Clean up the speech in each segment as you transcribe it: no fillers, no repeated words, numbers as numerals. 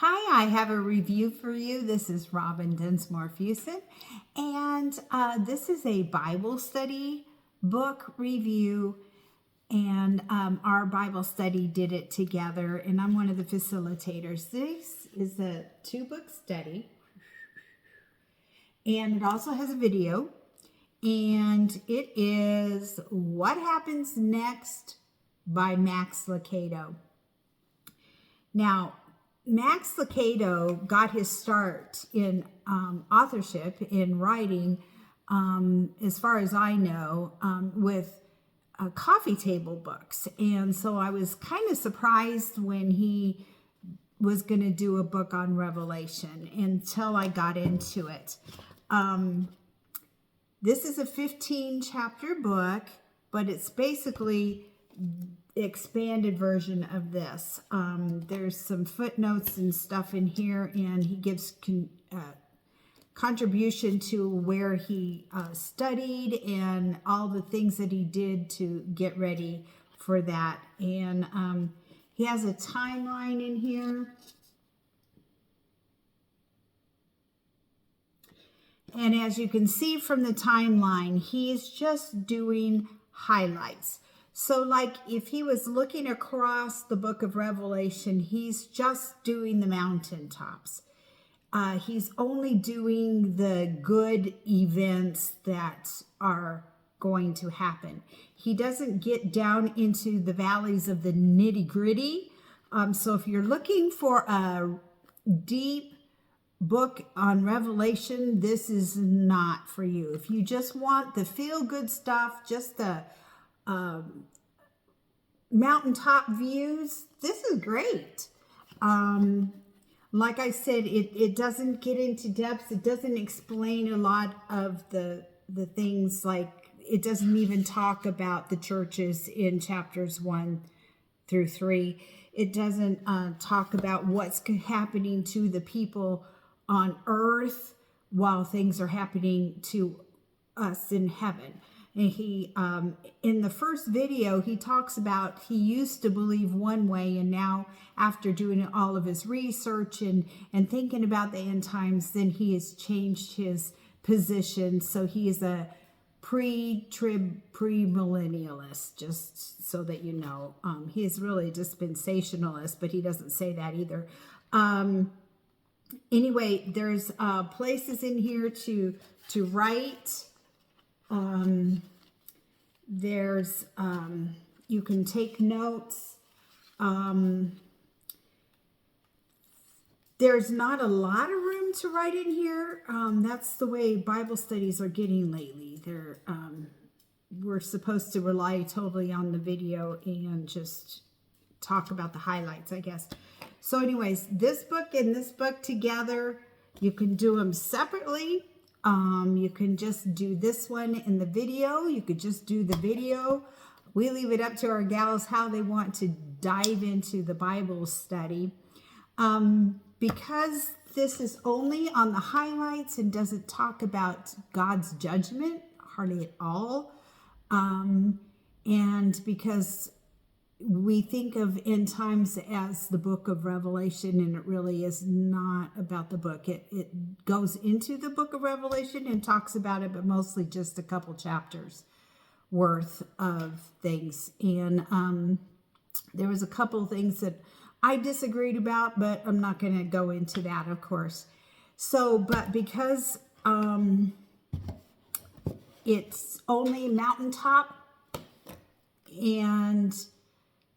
Hi, I have a review for you. This is Robin Densmore-Fusen, and this is a Bible study book review, and our Bible study did it together, and I'm one of the facilitators. This is a 2-book study, and it also has a video, and it is What Happens Next by Max Lucado. Now, Max Lucado got his start in authorship, in writing, as far as I know, with coffee table books. And so I was kind of surprised when he was going to do a book on Revelation until I got into it. This is a 15-chapter book, but it's basically expanded version of this. There's some footnotes and stuff in here, and he gives contribution to where he studied and all the things that he did to get ready for that. And he has a timeline in here. And as you can see from the timeline, he is just doing highlights. So like if he was looking across the book of Revelation, he's just doing the mountaintops. He's only doing the good events that are going to happen. He doesn't get down into the valleys of the nitty-gritty. So if you're looking for a deep book on Revelation, this is not for you. If you just want the feel-good stuff, just the mountaintop views, this is great. Like I said, it doesn't get into depth. It doesn't explain a lot of the things, like it doesn't even talk about the churches in chapters 1 through 3. It doesn't talk about what's happening to the people on earth while things are happening to us in heaven. And he, in the first video, he talks about he used to believe one way, and now after doing all of his research and thinking about the end times, then he has changed his position. So he is a pre-trib, premillennialist, just so that you know. He is really a dispensationalist, but he doesn't say that either. Anyway, there's places in here to write. There's, you can take notes. There's not a lot of room to write in here. That's the way Bible studies are getting lately. We're supposed to rely totally on the video and just talk about the highlights, I guess. So anyways, this book and this book together, you can do them separately. You can just do this one in the video. You could just do the video. We leave it up to our gals how they want to dive into the Bible study. Because this is only on the highlights and doesn't talk about God's judgment hardly at all. And because we think of end times as the book of Revelation, and it really is not about the book. It goes into the book of Revelation and talks about it, but mostly just a couple chapters worth of things. And there was a couple things that I disagreed about, but I'm not going to go into that, of course. So, but because it's only mountaintop and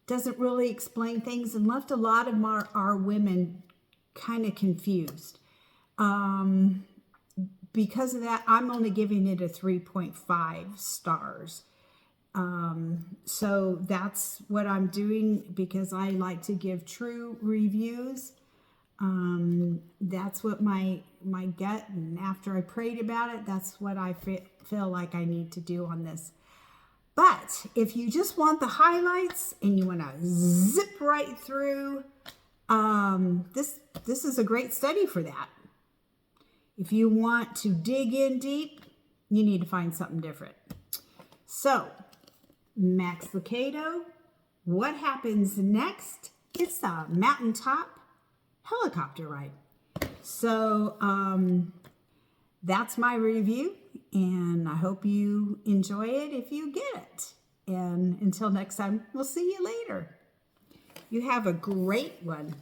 doesn't really explain things, and left a lot of our women kind of confused. Because of that, I'm only giving it a 3.5 stars. So that's what I'm doing because I like to give true reviews. That's what my gut, and after I prayed about it, that's what I feel like I need to do on this. But if you just want the highlights and you want to zip right through, this is a great study for that. If you want to dig in deep, you need to find something different. So, Max Lucado, What Happens Next? It's a mountaintop helicopter ride. So that's my review, and I hope you enjoy it if you get it. And until next time, we'll see you later. You have a great one.